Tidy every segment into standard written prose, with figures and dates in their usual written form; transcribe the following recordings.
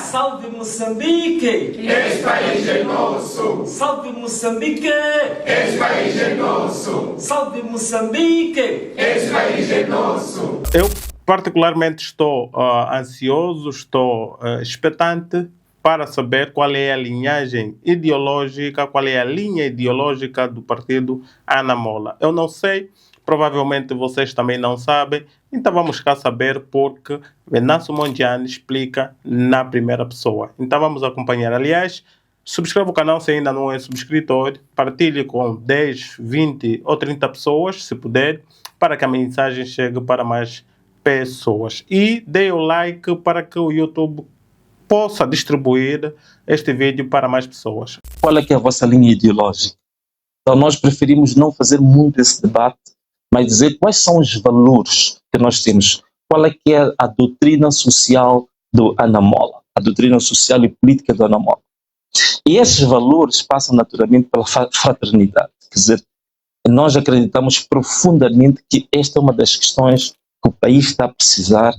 Salve Moçambique! Este país é nosso! Salve Moçambique! Este país é nosso! Salve Moçambique! Este país é nosso! Eu particularmente estou ansioso, estou expectante para saber qual é a linhagem ideológica, qual é a linha ideológica do partido Anamola. Eu não sei, provavelmente vocês também não sabem, então vamos cá saber porque Venâncio Mondlane explica na primeira pessoa. Então vamos acompanhar. Aliás, subscreva o canal se ainda não é subscritor, partilhe com 10, 20 ou 30 pessoas, se puder, para que a mensagem chegue para mais pessoas. E dê o like para que o YouTube possa distribuir este vídeo para mais pessoas. Qual é que é a vossa linha ideológica? Então nós preferimos não fazer muito esse debate, mas dizer quais são os valores que nós temos. Qual é que é a doutrina social do Anamola, a doutrina social e política do Anamola. E esses valores passam naturalmente pela fraternidade. Quer dizer, nós acreditamos profundamente que esta é uma das questões que o país está a precisar,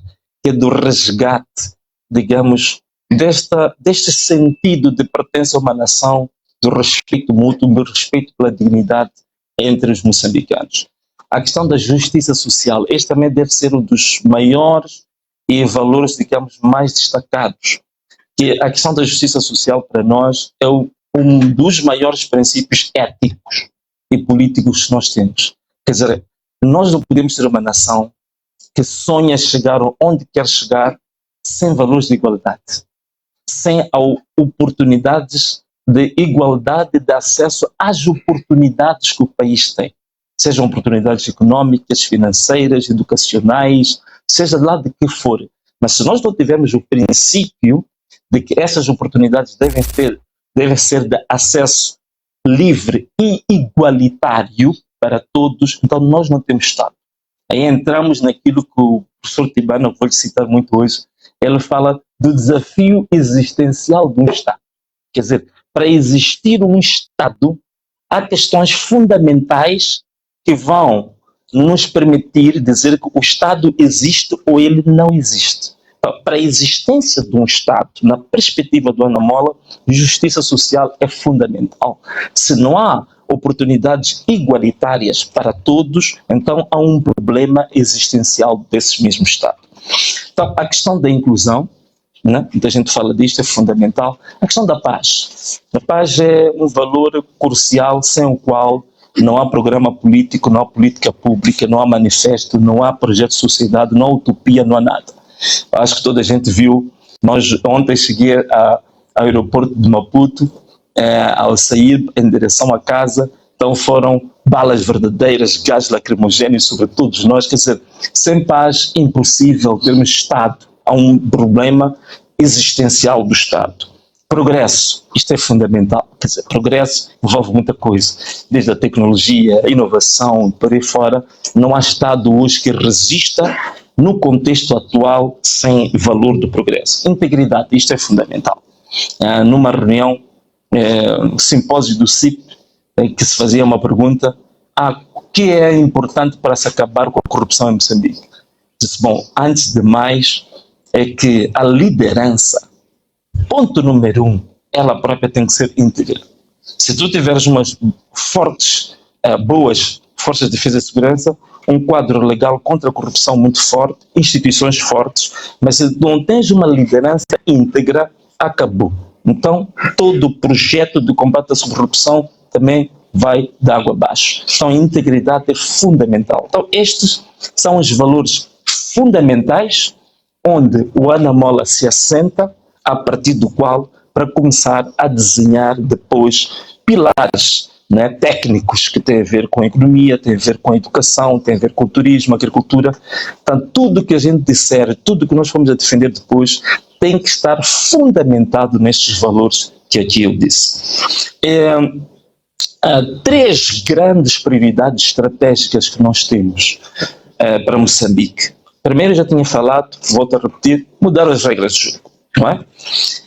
que é do resgate, digamos, deste sentido de pertença a uma nação, do respeito mútuo, do respeito pela dignidade entre os moçambicanos. A questão da justiça social, este também deve ser um dos maiores e valores, digamos, mais destacados. Que a questão da justiça social para nós é um dos maiores princípios éticos e políticos que nós temos. Quer dizer, nós não podemos ser uma nação que sonha chegar onde quer chegar sem valores de igualdade, sem oportunidades de igualdade de acesso às oportunidades que o país tem, sejam oportunidades económicas, financeiras, educacionais, seja lá de que for. Mas se nós não tivermos o princípio de que essas oportunidades devem ser de acesso livre e igualitário para todos, então nós não temos Estado. Aí entramos naquilo que o professor Tibana, vou lhe citar muito hoje, ele fala do desafio existencial do Estado. Quer dizer, para existir um Estado, há questões fundamentais que vão nos permitir dizer que o Estado existe ou ele não existe. Para a existência de um Estado, na perspectiva do Anamola, justiça social é fundamental. Se não há oportunidades igualitárias para todos, então há um problema existencial desse mesmo Estado. Então, a questão da inclusão, né? Muita gente fala disto, é fundamental. A questão da paz. A paz é um valor crucial sem o qual não há programa político, não há política pública, não há manifesto, não há projeto de sociedade, não há utopia, não há nada. Acho que toda a gente viu, ontem cheguei ao aeroporto de Maputo, ao sair em direção à casa, então foram balas verdadeiras, gás lacrimogéneo sobre todos nós. Quer dizer, sem paz, impossível termos Estado. Há um problema existencial do Estado. Progresso, isto é fundamental. Quer dizer, progresso envolve muita coisa, desde a tecnologia, a inovação, por aí fora. Não há Estado hoje que resista no contexto atual sem valor do progresso. Integridade, isto é fundamental. Numa reunião, simpósio do CIP, que se fazia uma pergunta, o que é importante para se acabar com a corrupção em Moçambique? Disse, bom, antes de mais, é que a liderança, ponto número 1, ela própria tem que ser íntegra. Se tu tiveres umas fortes, boas forças de defesa e segurança, um quadro legal contra a corrupção muito forte, instituições fortes, mas se não tens uma liderança íntegra, acabou. Então, todo o projeto de combate à corrupção também vai de água abaixo. Então, a integridade é fundamental. Então, estes são os valores fundamentais onde o Anamola se assenta, a partir do qual, para começar a desenhar depois pilares, né, técnicos que têm a ver com a economia, têm a ver com a educação, têm a ver com o turismo, agricultura. Então, tudo que a gente disser, tudo que nós formos a defender depois, tem que estar fundamentado nestes valores que aqui eu disse. Há 3 grandes prioridades estratégicas que nós temos para Moçambique. Primeiro, eu já tinha falado, volto a repetir, mudar as regras de jogo. Não é?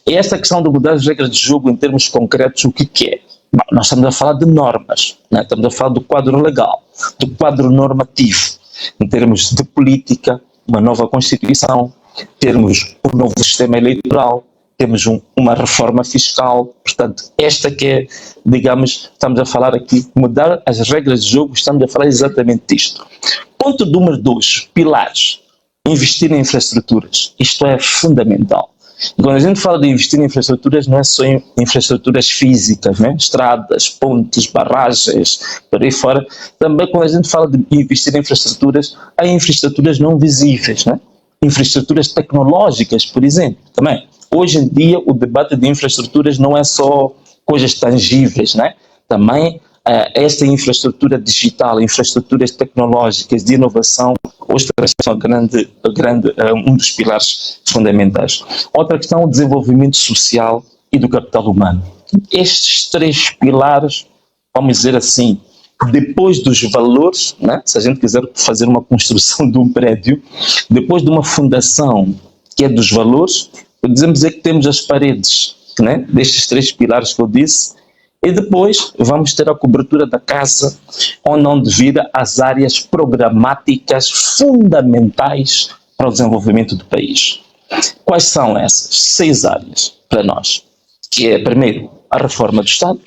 E esta questão de mudar as regras de jogo em termos concretos, o que é? Bom, nós estamos a falar de normas, né? Estamos a falar do quadro legal, do quadro normativo, em termos de política, uma nova Constituição, termos um novo sistema eleitoral, temos uma reforma fiscal, portanto, esta que é, digamos, estamos a falar aqui, mudar as regras de jogo, estamos a falar exatamente disto. Ponto número 2, pilares. Investir em infraestruturas. Isto é fundamental. E quando a gente fala de investir em infraestruturas, não é só em infraestruturas físicas, né? Estradas, pontes, barragens, por aí fora. Também quando a gente fala de investir em infraestruturas, há infraestruturas não visíveis, né? Infraestruturas tecnológicas, por exemplo, também. Hoje em dia, o debate de infraestruturas não é só coisas tangíveis, né? Também esta infraestrutura digital, infraestruturas tecnológicas de inovação, hoje são um dos pilares fundamentais. Outra questão, o desenvolvimento social e do capital humano. Estes 3 pilares, vamos dizer assim, depois dos valores, né? Se a gente quiser fazer uma construção de um prédio, depois de uma fundação que é dos valores, podemos dizer que temos as paredes, né? Destes 3 pilares que eu disse, e depois vamos ter a cobertura da casa, onde vira as áreas programáticas fundamentais para o desenvolvimento do país. Quais são essas 6 áreas para nós? Que é, primeiro, a reforma do Estado.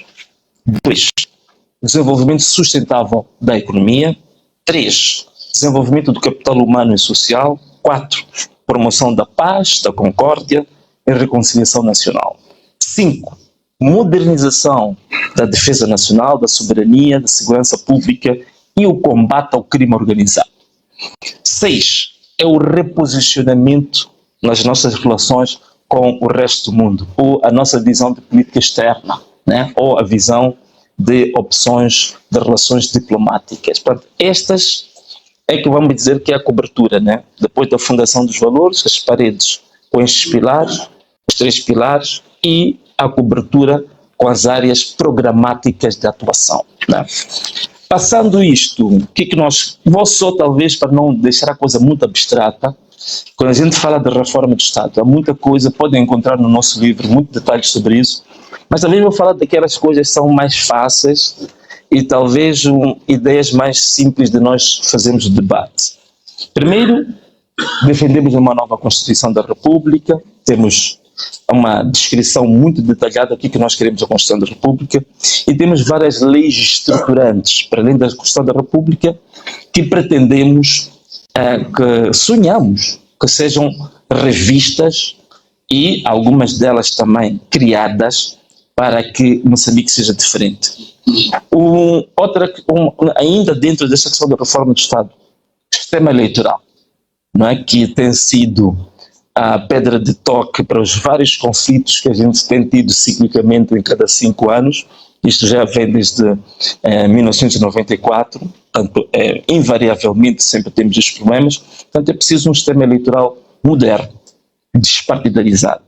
2, desenvolvimento sustentável da economia. 3, desenvolvimento do capital humano e social. 4, promoção da paz, da concórdia e reconciliação nacional. 5, modernização da defesa nacional, da soberania, da segurança pública e o combate ao crime organizado. 6, é o reposicionamento nas nossas relações com o resto do mundo, ou a nossa visão de política externa, né? Ou a visão de opções de relações diplomáticas. Portanto, estas é que vamos dizer que é a cobertura, né? Depois da fundação dos valores, as paredes com estes pilares, os 3 pilares e a cobertura com as áreas programáticas de atuação, né? Passando isto, o que nós... Vou só, talvez, para não deixar a coisa muito abstrata, quando a gente fala da reforma do Estado, há muita coisa, podem encontrar no nosso livro, muitos detalhes sobre isso, mas talvez vou falar daquelas coisas que são mais fáceis e talvez ideias mais simples de nós fazermos o debate. Primeiro, defendemos uma nova Constituição da República, temos uma descrição muito detalhada aqui que nós queremos a Constituição da República e temos várias leis estruturantes, para além da Constituição da República, que pretendemos, que sonhamos que sejam revistas e algumas delas também criadas para que Moçambique seja diferente. Ainda dentro dessa questão da reforma do Estado, o sistema eleitoral, não é, que tem sido a pedra de toque para os vários conflitos que a gente tem tido ciclicamente em cada 5 anos. Isto já vem desde 1994, portanto, invariavelmente sempre temos estes problemas. Portanto, é preciso um sistema eleitoral moderno, despartidarizado,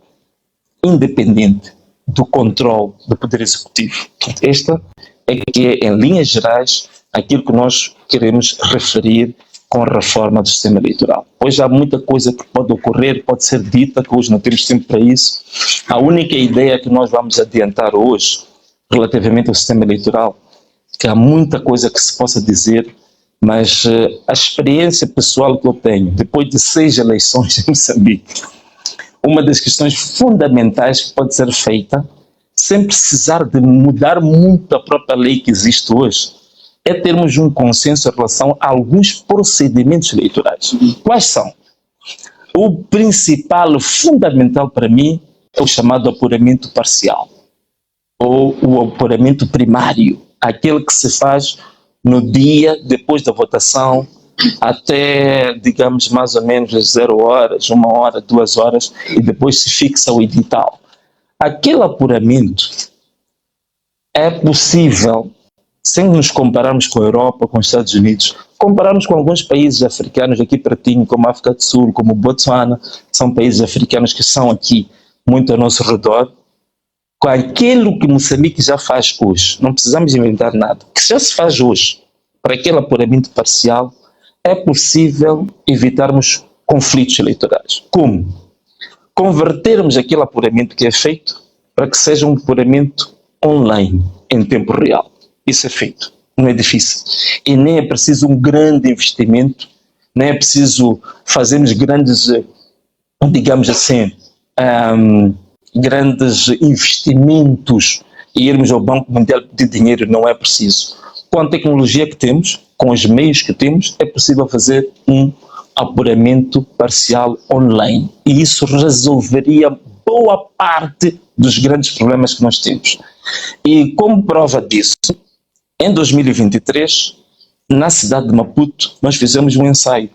independente do controle do Poder Executivo. Portanto, esta é que é, em linhas gerais, aquilo que nós queremos referir com a reforma do sistema eleitoral. Hoje há muita coisa que pode ocorrer, pode ser dita, que hoje não temos tempo para isso. A única ideia que nós vamos adiantar hoje, relativamente ao sistema eleitoral, que há muita coisa que se possa dizer, mas a experiência pessoal que eu tenho, depois de 6 eleições em Moçambique, uma das questões fundamentais que pode ser feita, sem precisar de mudar muito a própria lei que existe hoje, é termos um consenso em relação a alguns procedimentos eleitorais. Quais são? O principal, o fundamental para mim, é o chamado apuramento parcial, ou o apuramento primário, aquele que se faz no dia depois da votação, até, digamos, mais ou menos 0 horas, 1 hora, 2 horas, e depois se fixa o edital. Aquele apuramento é possível, sem nos compararmos com a Europa, com os Estados Unidos, compararmos com alguns países africanos aqui pertinho, como a África do Sul, como Botsuana, são países africanos que são aqui muito ao nosso redor, com aquilo que Moçambique já faz hoje. Não precisamos inventar nada. Que já se faz hoje, para aquele apuramento parcial, é possível evitarmos conflitos eleitorais. Como? Convertermos aquele apuramento que é feito para que seja um apuramento online, em tempo real. Isso é feito, não é difícil. E nem é preciso um grande investimento, nem é preciso fazermos grandes, digamos assim, grandes investimentos e irmos ao Banco Mundial pedir dinheiro, não é preciso. Com a tecnologia que temos, com os meios que temos, é possível fazer um apuramento parcial online. E isso resolveria boa parte dos grandes problemas que nós temos. E como prova disso, em 2023, na cidade de Maputo, nós fizemos um ensaio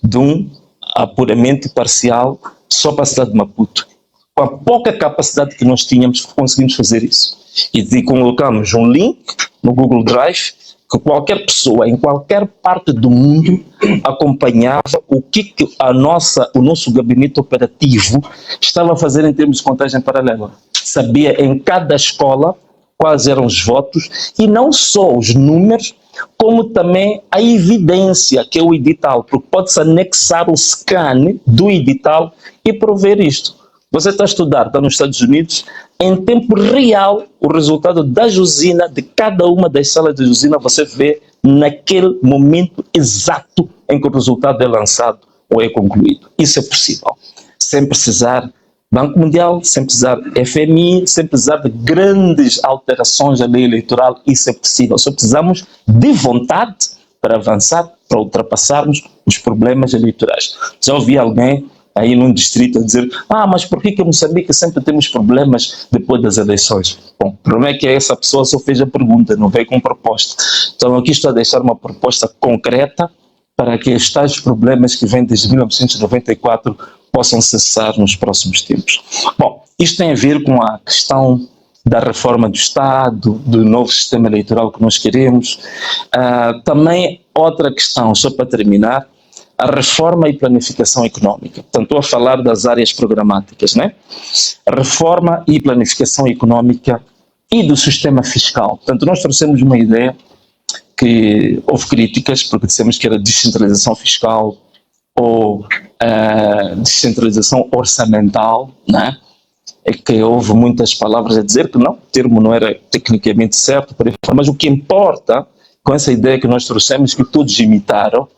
de um apuramento parcial só para a cidade de Maputo. Com a pouca capacidade que nós tínhamos, conseguimos fazer isso. E colocamos um link no Google Drive que qualquer pessoa, em qualquer parte do mundo, acompanhava o que o nosso gabinete operativo estava a fazer em termos de contagem paralela. Sabia em cada escola quais eram os votos, e não só os números, como também a evidência, que é o edital, porque pode-se anexar o scan do edital e prover isto. Você está a estudar, está nos Estados Unidos, em tempo real, o resultado da usina, de cada uma das salas de usina, você vê naquele momento exato em que o resultado é lançado ou é concluído. Isso é possível, sem precisar Banco Mundial, sem precisar FMI, sem precisar de grandes alterações à lei eleitoral. Isso é possível. Só precisamos de vontade para avançar, para ultrapassarmos os problemas eleitorais. Já ouvi alguém aí num distrito a dizer: mas por que em Moçambique sempre temos problemas depois das eleições? Bom, o problema é que essa pessoa só fez a pergunta, não veio com proposta. Então aqui estou a deixar uma proposta concreta para que os tais problemas que vêm desde 1994 possam cessar nos próximos tempos. Bom, isto tem a ver com a questão da reforma do Estado, do novo sistema eleitoral que nós queremos. Também outra questão, só para terminar, a reforma e planificação econômica. Portanto, estou a falar das áreas programáticas, né? A reforma e planificação econômica e do sistema fiscal. Portanto, nós trouxemos uma ideia que houve críticas, porque dissemos que era descentralização fiscal ou descentralização orçamental, né? É que houve muitas palavras a dizer que não, o termo não era tecnicamente certo, mas o que importa com essa ideia que nós trouxemos, que todos imitaram,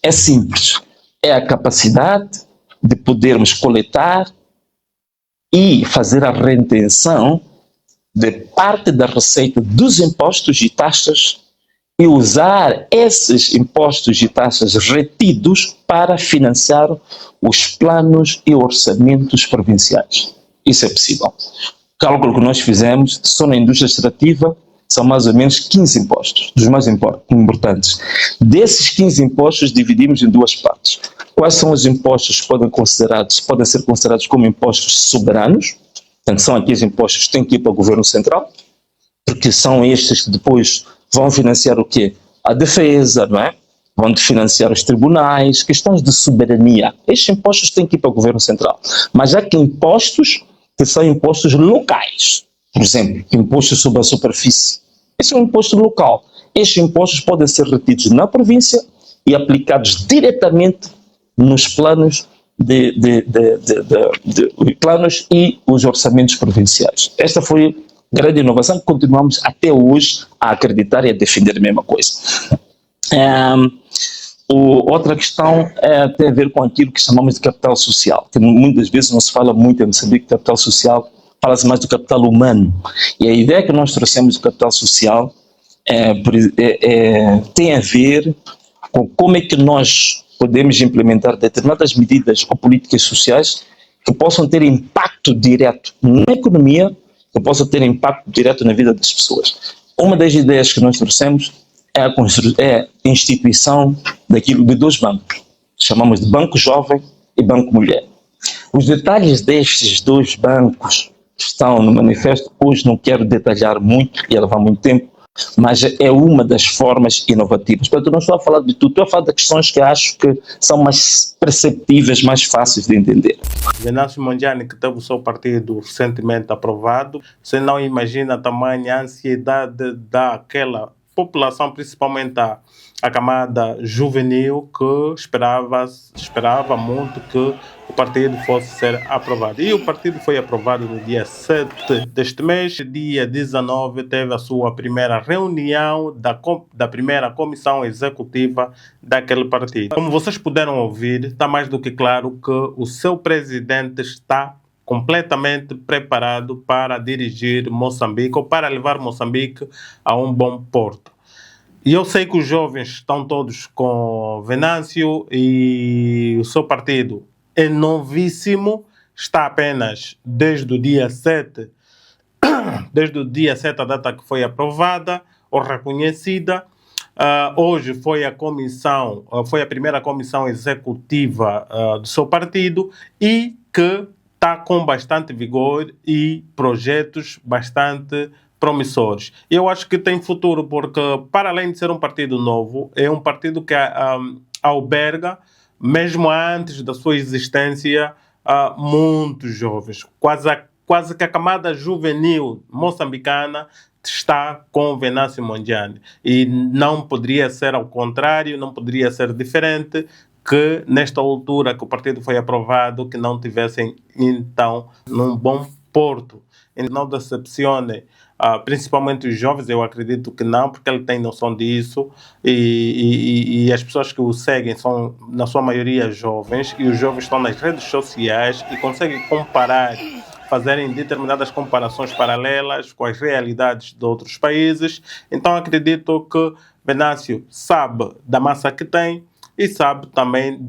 é simples, é a capacidade de podermos coletar e fazer a retenção de parte da receita dos impostos e taxas e usar esses impostos e taxas retidos para financiar os planos e orçamentos provinciais. Isso é possível. O cálculo que nós fizemos, só na indústria extrativa, são mais ou menos 15 impostos, dos mais importantes. Desses 15 impostos, dividimos em duas partes. Quais são os impostos que podem ser considerados como impostos soberanos? Portanto, são aqueles impostos que têm que ir para o governo central, porque são estes que depois vão financiar o quê? A defesa, não é? Vão financiar os tribunais, questões de soberania. Estes impostos têm que ir para o governo central. Mas há que impostos que são impostos locais. Por exemplo, imposto sobre a superfície. Esse é um imposto local. Estes impostos podem ser retidos na província e aplicados diretamente nos planos planos e os orçamentos provinciais. Esta foi a grande inovação que continuamos até hoje a acreditar e a defender a mesma coisa. Outra questão tem a ver com aquilo que chamamos de capital social, que muitas vezes não se fala muito em Moçambique de capital social, fala-se mais do capital humano. E a ideia que nós trouxemos do capital social tem a ver com como é que nós podemos implementar determinadas medidas ou políticas sociais que possam ter impacto direto na economia, que possam ter impacto direto na vida das pessoas. Uma das ideias que nós trouxemos é a instituição de dois bancos, chamamos de Banco Jovem e Banco Mulher. Os detalhes destes dois bancos estão no manifesto, hoje não quero detalhar muito, ia levar muito tempo, mas é uma das formas inovativas. Portanto, não estou a falar de tudo, estou a falar de questões que acho que são mais perceptíveis, mais fáceis de entender. Venâncio Mondlane, que teve o seu partido recentemente aprovado, você não imagina a tamanha ansiedade daquela população, principalmente a camada juvenil, que esperava muito que o partido fosse ser aprovado. E o partido foi aprovado no dia 7 deste mês. Dia 19 teve a sua primeira reunião da primeira comissão executiva daquele partido. Como vocês puderam ouvir, está mais do que claro que o seu presidente está completamente preparado para dirigir Moçambique ou para levar Moçambique a um bom porto. E eu sei que os jovens estão todos com Venâncio e o seu partido é novíssimo, está apenas desde o dia 7, a data que foi aprovada ou reconhecida. Hoje foi a comissão, foi a primeira comissão executiva do seu partido e que está com bastante vigor e projetos bastante promissores. Eu acho que tem futuro porque, para além de ser um partido novo, é um partido que alberga, mesmo antes da sua existência, muitos jovens. Quase que a camada juvenil moçambicana está com Venâncio Mondlane. E não poderia ser ao contrário, não poderia ser diferente que nesta altura que o partido foi aprovado, que não tivessem então num bom porto. E não decepcione principalmente os jovens, eu acredito que não, porque ele tem noção disso e as pessoas que o seguem são, na sua maioria, jovens, e os jovens estão nas redes sociais e conseguem comparar, fazerem determinadas comparações paralelas com as realidades de outros países. Então acredito que Venâncio sabe da massa que tem e sabe também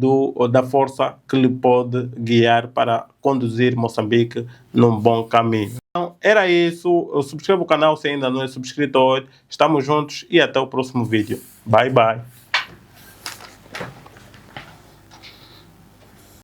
da força que lhe pode guiar para conduzir Moçambique num bom caminho. Então, era isso. Subscreva o canal se ainda não é subscritor. Estamos juntos e até o próximo vídeo. Bye, bye.